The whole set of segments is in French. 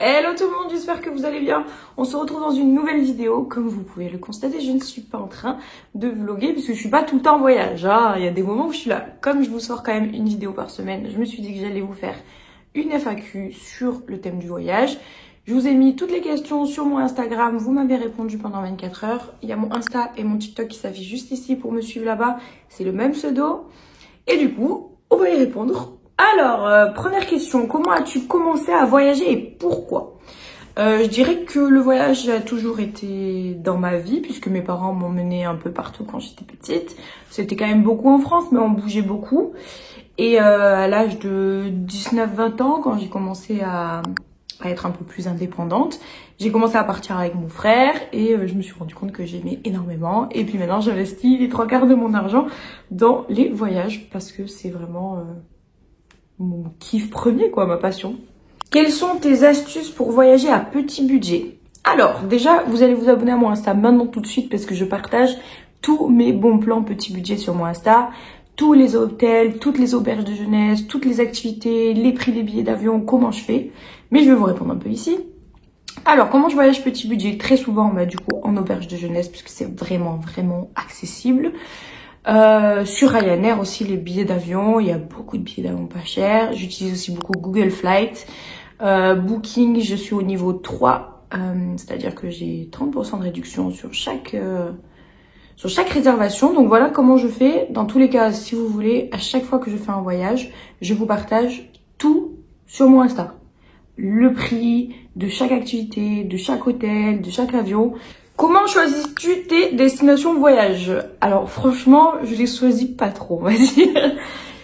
Hello tout le monde, j'espère que vous allez bien. On se retrouve dans une nouvelle vidéo. Comme vous pouvez le constater, je ne suis pas en train de vlogger puisque je suis pas tout le temps en voyage. Il y a des moments où je suis là. Comme je vous sors quand même une vidéo par semaine, je me suis dit que j'allais vous faire une FAQ sur le thème du voyage. Je vous ai mis toutes les questions sur mon Instagram, vous m'avez répondu pendant 24 heures. Il y a mon Insta et mon TikTok qui s'affichent juste ici pour me suivre là-bas. C'est le même pseudo. Et du coup, on va y répondre. Alors, première question, comment as-tu commencé à voyager et pourquoi? Je dirais que le voyage a toujours été dans ma vie puisque mes parents m'ont menée un peu partout quand j'étais petite. C'était quand même beaucoup en France, mais on bougeait beaucoup. Et à l'âge de 19-20 ans, quand j'ai commencé à être un peu plus indépendante, j'ai commencé à partir avec mon frère et je me suis rendu compte que j'aimais énormément. Et puis maintenant, j'investis les 3/4 de mon argent dans les voyages parce que c'est vraiment mon kiff premier, quoi, ma passion. Quelles sont tes astuces pour voyager à petit budget? Alors, déjà, vous allez vous abonner à mon Insta maintenant tout de suite parce que je partage tous mes bons plans petit budget sur mon Insta. Tous les hôtels, toutes les auberges de jeunesse, toutes les activités, les prix des billets d'avion, comment je fais. Mais je vais vous répondre un peu ici. Alors, comment je voyage petit budget? Très souvent, du coup, en auberge de jeunesse puisque c'est vraiment accessible. Sur Ryanair aussi, les billets d'avion, il y a beaucoup de billets d'avion pas chers. J'utilise aussi beaucoup Google Flight. Booking, je suis au niveau 3, c'est-à-dire que j'ai 30% de réduction sur chaque réservation. Donc voilà comment je fais. Dans tous les cas, si vous voulez, à chaque fois que je fais un voyage, je vous partage tout sur mon Insta. Le prix de chaque activité, de chaque hôtel, de chaque avion. Comment choisis-tu tes destinations de voyage? Alors franchement, je les choisis pas trop, on va dire.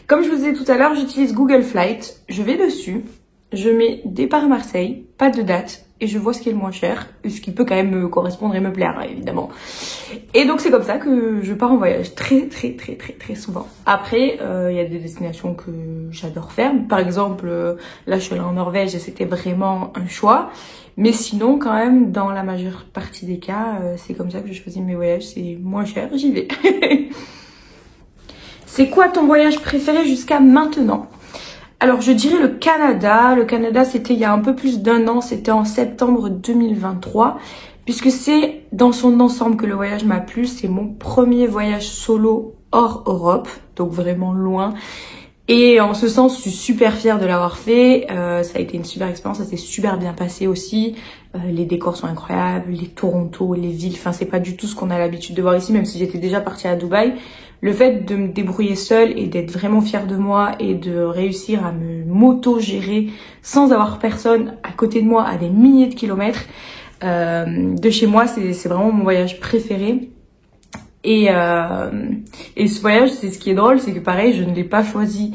Comme je vous disais tout à l'heure, j'utilise Google Flight. Je vais dessus, je mets départ Marseille, pas de date, et je vois ce qui est le moins cher, ce qui peut quand même me correspondre et me plaire, évidemment. Et donc c'est comme ça que je pars en voyage très souvent. Après, il y a des destinations que j'adore faire. Par exemple, là je suis allée en Norvège et c'était vraiment un choix. Mais sinon, quand même, dans la majeure partie des cas, c'est comme ça que je choisis mes voyages. C'est moins cher, j'y vais. C'est quoi ton voyage préféré jusqu'à maintenant? Alors, je dirais le Canada. Le Canada, c'était il y a un peu plus d'un an. C'était en septembre 2023. Puisque c'est dans son ensemble que le voyage m'a plu. C'est mon premier voyage solo hors Europe. Donc vraiment loin. Et en ce sens, je suis super fière de l'avoir fait. Ça a été une super expérience, ça s'est super bien passé aussi. Les décors sont incroyables, les Toronto, les villes. Enfin, c'est pas du tout ce qu'on a l'habitude de voir ici, même si j'étais déjà partie à Dubaï. Le fait de me débrouiller seule et d'être vraiment fière de moi et de réussir à me m'auto-gérer sans avoir personne à côté de moi à des milliers de kilomètres de chez moi, c'est vraiment mon voyage préféré. Et ce voyage, c'est ce qui est drôle, c'est que pareil, je ne l'ai pas choisi.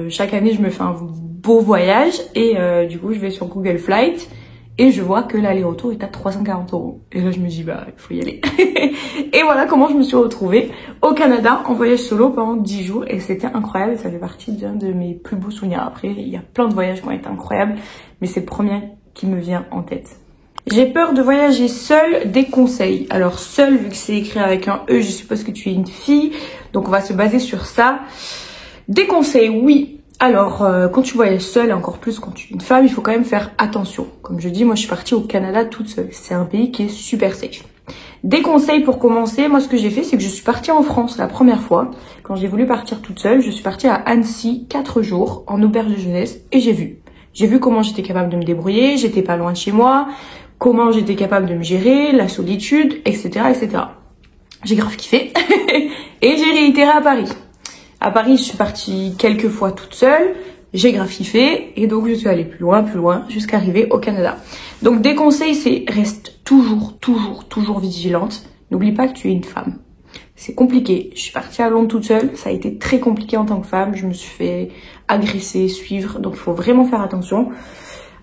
Chaque année, je me fais un beau voyage et du coup, je vais sur Google Flight et je vois que l'aller-retour est à 340 €. Et là, je me dis, il faut y aller. Et voilà comment je me suis retrouvée au Canada en voyage solo pendant 10 jours et c'était incroyable et ça fait partie d'un de mes plus beaux souvenirs. Après, il y a plein de voyages qui ont été incroyables, mais c'est le premier qui me vient en tête. J'ai peur de voyager seule, des conseils. Alors seule, vu que c'est écrit avec un E, je suppose que tu es une fille. Donc on va se baser sur ça. Des conseils, oui. Alors quand tu voyages seule, et encore plus quand tu es une femme, il faut quand même faire attention. Comme je dis, moi je suis partie au Canada toute seule. C'est un pays qui est super safe. Des conseils pour commencer, moi ce que j'ai fait, c'est que je suis partie en France la première fois. Quand j'ai voulu partir toute seule, je suis partie à Annecy 4 jours en auberge de jeunesse et j'ai vu. J'ai vu comment j'étais capable de me débrouiller, j'étais pas loin de chez moi. Comment j'étais capable de me gérer, la solitude, etc. J'ai grave kiffé et j'ai réitéré à Paris. À Paris, je suis partie quelques fois toute seule, j'ai grave kiffé et donc je suis allée plus loin jusqu'à arriver au Canada. Donc des conseils, c'est reste toujours vigilante. N'oublie pas que tu es une femme. C'est compliqué. Je suis partie à Londres toute seule, ça a été très compliqué en tant que femme. Je me suis fait agresser, suivre, donc il faut vraiment faire attention.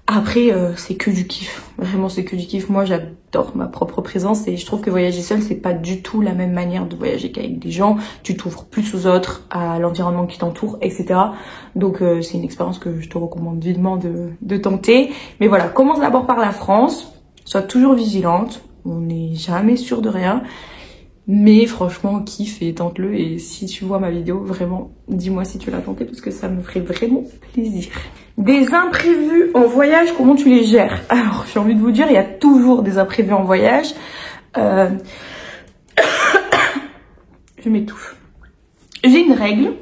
Après, c'est que du kiff. Vraiment, c'est que du kiff. Moi, j'adore ma propre présence et je trouve que voyager seule, c'est pas du tout la même manière de voyager qu'avec des gens. Tu t'ouvres plus aux autres, à l'environnement qui t'entoure, etc. Donc, c'est une expérience que je te recommande vivement de tenter. Mais voilà, commence d'abord par la France. Sois toujours vigilante. On n'est jamais sûr de rien. Mais franchement, kiffe et tente-le. Et si tu vois ma vidéo, vraiment, dis-moi si tu l'as tenté parce que ça me ferait vraiment plaisir. Des imprévus en voyage, comment tu les gères? Alors, j'ai envie de vous dire, il y a toujours des imprévus en voyage. Je m'étouffe. J'ai une règle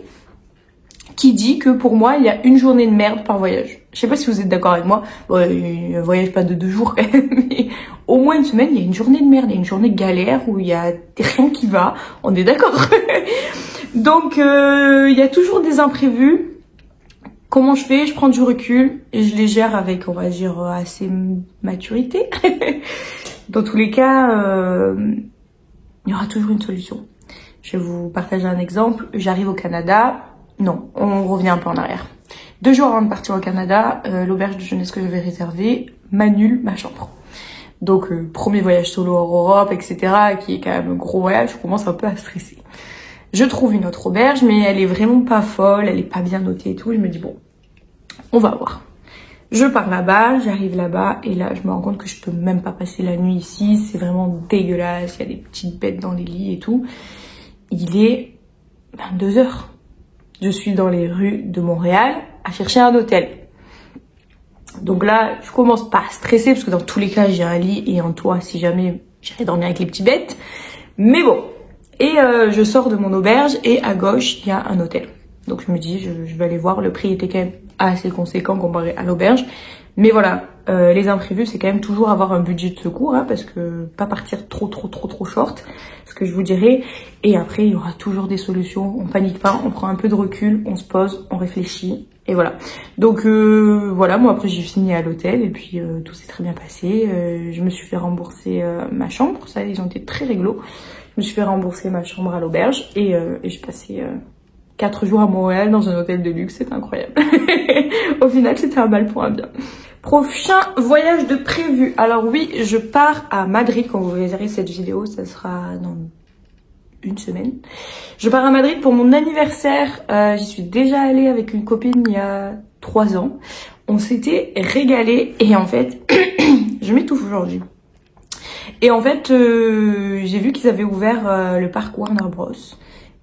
qui dit que pour moi, il y a une journée de merde par voyage. Je sais pas si vous êtes d'accord avec moi. Bon, un voyage pas de 2 jours quand même, mais au moins une semaine, il y a une journée de merde, il y a une journée de galère où il y a rien qui va. On est d'accord. Donc, il y a toujours des imprévus. Comment je fais? Je prends du recul et je les gère avec, on va dire, assez maturité. Dans tous les cas, il y aura toujours une solution. Je vais vous partager un exemple. J'arrive au Canada. Non, on revient un peu en arrière. 2 jours avant de partir au Canada, l'auberge de jeunesse que je vais réserver m'annule ma chambre. Donc, premier voyage solo hors Europe, etc., qui est quand même un gros voyage, je commence un peu à stresser. Je trouve une autre auberge, mais elle est vraiment pas folle, elle est pas bien notée et tout. Je me dis, bon, on va voir. Je pars là-bas, j'arrive là-bas, et là, je me rends compte que je peux même pas passer la nuit ici. C'est vraiment dégueulasse, il y a des petites bêtes dans les lits et tout. Il est 22 h. Je suis dans les rues de Montréal à chercher un hôtel. Donc là, je commence pas à stresser parce que dans tous les cas, j'ai un lit et un toit si jamais j'irais dormir avec les petits bêtes. Mais bon. Et je sors de mon auberge et à gauche, il y a un hôtel. Donc je me dis, je vais aller voir. Le prix était quand même assez conséquent comparé à l'auberge. Mais voilà, les imprévus, c'est quand même toujours avoir un budget de secours, hein, parce que pas partir trop short, ce que je vous dirais. Et après, il y aura toujours des solutions. On panique pas, on prend un peu de recul, on se pose, on réfléchit. Et voilà. Donc voilà, moi après j'ai fini à l'hôtel et puis tout s'est très bien passé. Je me suis fait rembourser ma chambre, ça ils ont été très réglo. Je me suis fait rembourser ma chambre à l'auberge et j'ai passé 4 jours à Montréal dans un hôtel de luxe, c'était incroyable. Au final, c'était un mal pour un bien. Prochain voyage de prévu. Alors oui, je pars à Madrid. Quand vous verrez cette vidéo, ça sera dans une semaine. Je pars à Madrid pour mon anniversaire. J'y suis déjà allée avec une copine il y a 3 ans. On s'était régalé et en fait, je m'étouffe aujourd'hui. Et en fait, j'ai vu qu'ils avaient ouvert le parc Warner Bros.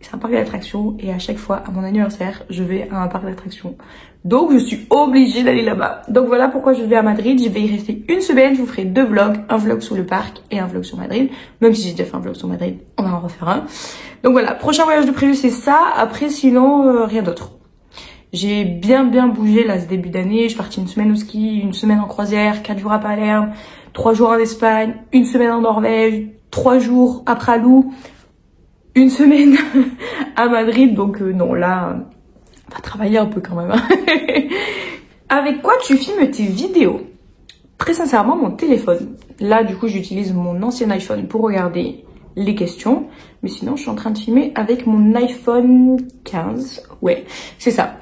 C'est un parc d'attractions et à chaque fois, à mon anniversaire, je vais à un parc d'attractions. Donc, je suis obligée d'aller là-bas. Donc, voilà pourquoi je vais à Madrid. Je vais y rester une semaine. Je vous ferai 2 vlogs. Un vlog sur le parc et un vlog sur Madrid. Même si j'ai déjà fait un vlog sur Madrid, on va en refaire un. Donc, voilà. Prochain voyage de prévu, c'est ça. Après, sinon, rien d'autre. J'ai bien bougé là ce début d'année. Je suis partie une semaine au ski, une semaine en croisière, 4 jours à Palerme, 3 jours en Espagne, une semaine en Norvège, 3 jours à Pralou, une semaine à Madrid. Donc non, là, on va travailler un peu quand même. Avec quoi tu filmes tes vidéos? Très sincèrement, mon téléphone. Là, du coup, j'utilise mon ancien iPhone pour regarder les questions. Mais sinon, je suis en train de filmer avec mon iPhone 15. Ouais, c'est ça.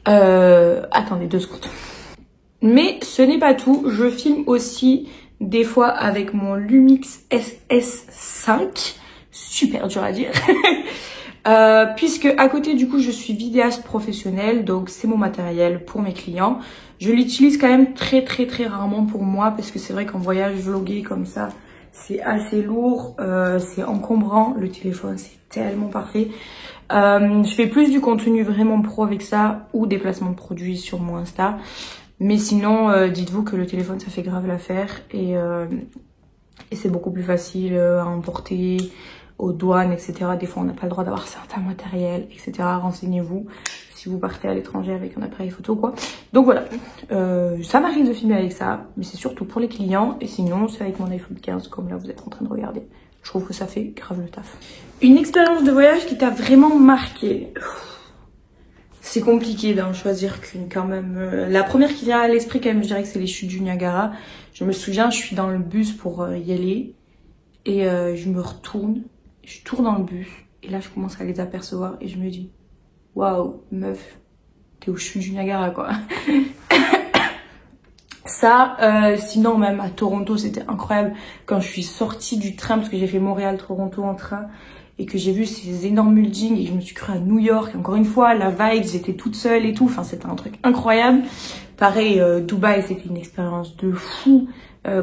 Attendez 2 secondes. Mais ce n'est pas tout. Je filme aussi des fois avec mon Lumix SS5. Super dur à dire. Puisque à côté du coup je suis vidéaste professionnelle, donc c'est mon matériel pour mes clients. Je l'utilise quand même très rarement pour moi parce que c'est vrai qu'en voyage vloguer comme ça c'est assez lourd, c'est encombrant. Le téléphone c'est tellement parfait. Je fais plus du contenu vraiment pro avec ça ou des placements de produits sur mon Insta. Mais sinon dites-vous que le téléphone ça fait grave l'affaire et c'est beaucoup plus facile à emporter aux douanes, etc. Des fois, on n'a pas le droit d'avoir certains matériels, etc. Renseignez-vous si vous partez à l'étranger avec un appareil photo, quoi. Donc voilà, ça m'arrive de filmer avec ça, mais c'est surtout pour les clients. Et sinon, c'est avec mon iPhone 15, comme là, vous êtes en train de regarder. Je trouve que ça fait grave le taf. Une expérience de voyage qui t'a vraiment marqué? C'est compliqué d'en choisir qu'une quand même. La première qui vient à l'esprit, quand même, je dirais que c'est les chutes du Niagara. Je me souviens, je suis dans le bus pour y aller. Et je me retourne. Je tourne dans le bus et là je commence à les apercevoir et je me dis waouh meuf, t'es au chute du Niagara quoi. Ça, sinon même à Toronto c'était incroyable quand je suis sortie du train parce que j'ai fait Montréal-Toronto en train et que j'ai vu ces énormes buildings et que je me suis cru à New York. Et encore une fois, la vibe, j'étais toute seule et tout. Enfin, c'était un truc incroyable. Pareil, Dubaï, c'était une expérience de fou.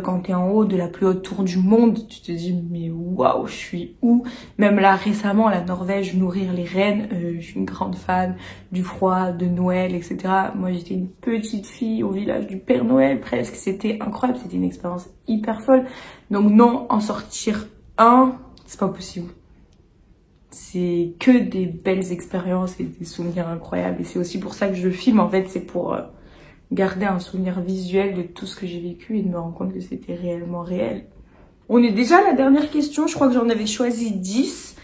Quand t'es en haut de la plus haute tour du monde, tu te dis mais waouh, je suis où? Même là récemment, la Norvège, nourrir les rennes, je suis une grande fan du froid, de Noël, etc. Moi j'étais une petite fille au village du Père Noël presque, c'était incroyable, c'était une expérience hyper folle. Donc non, en sortir un, c'est pas possible. C'est que des belles expériences et des souvenirs incroyables. Et c'est aussi pour ça que je filme, en fait, c'est pour garder un souvenir visuel de tout ce que j'ai vécu et de me rendre compte que c'était réellement réel. On est déjà à la dernière question, je crois que j'en avais choisi 10.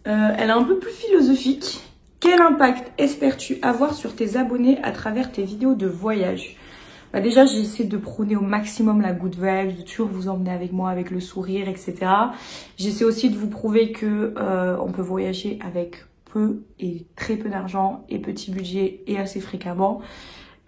Elle est un peu plus philosophique. Quel impact espères-tu avoir sur tes abonnés à travers tes vidéos de voyage? Bah déjà, j'essaie de prôner au maximum la good vibe, de toujours vous emmener avec moi, avec le sourire, etc. J'essaie aussi de vous prouver que on peut voyager avec peu et très peu d'argent et petit budget et assez fréquemment.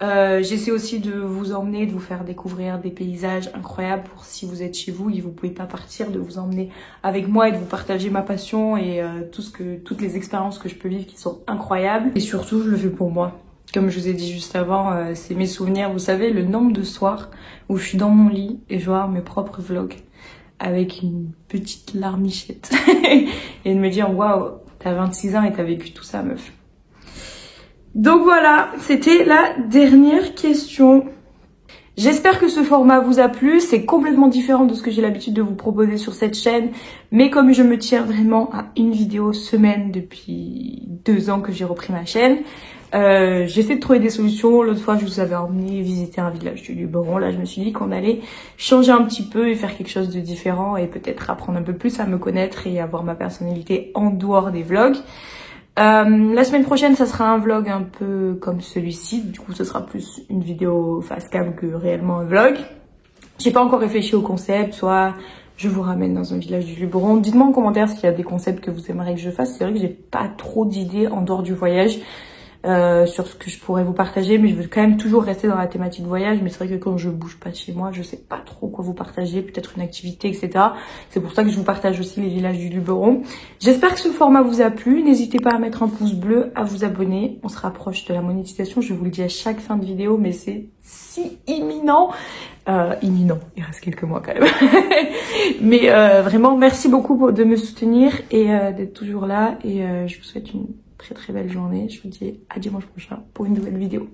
J'essaie aussi de vous emmener, de vous faire découvrir des paysages incroyables pour si vous êtes chez vous et vous pouvez pas partir, de vous emmener avec moi et de vous partager ma passion et toutes les expériences que je peux vivre qui sont incroyables. Et surtout, je le fais pour moi. Comme je vous ai dit juste avant, c'est mes souvenirs. Vous savez, le nombre de soirs où je suis dans mon lit et je vois mes propres vlogs avec une petite larmichette et de me dire waouh, t'as 26 ans et t'as vécu tout ça, meuf. Donc voilà, c'était la dernière question. J'espère que ce format vous a plu. C'est complètement différent de ce que j'ai l'habitude de vous proposer sur cette chaîne. Mais comme je me tiens vraiment à une vidéo semaine depuis 2 ans que j'ai repris ma chaîne, j'essaie de trouver des solutions. L'autre fois, je vous avais emmené visiter un village du Luberon. Là, je me suis dit qu'on allait changer un petit peu et faire quelque chose de différent et peut-être apprendre un peu plus à me connaître et avoir ma personnalité en dehors des vlogs. La semaine prochaine, ça sera un vlog un peu comme celui-ci. Du coup, ce sera plus une vidéo face cam que réellement un vlog. J'ai pas encore réfléchi au concept, soit je vous ramène dans un village du Luberon. Dites-moi en commentaire s'il y a des concepts que vous aimeriez que je fasse. C'est vrai que j'ai pas trop d'idées en dehors du voyage sur ce que je pourrais vous partager, mais je veux quand même toujours rester dans la thématique voyage. Mais c'est vrai que quand je bouge pas de chez moi, je sais pas trop quoi vous partager, peut-être une activité, etc. C'est pour ça que je vous partage aussi les villages du Luberon. J'espère que ce format vous a plu. N'hésitez pas à mettre un pouce bleu, à vous abonner. On se rapproche de la monétisation. Je vous le dis à chaque fin de vidéo, mais c'est si imminent. Imminent, il reste quelques mois quand même. Mais vraiment, merci beaucoup de me soutenir et d'être toujours là. Et je vous souhaite une très belle journée. Je vous dis à dimanche prochain pour une nouvelle vidéo.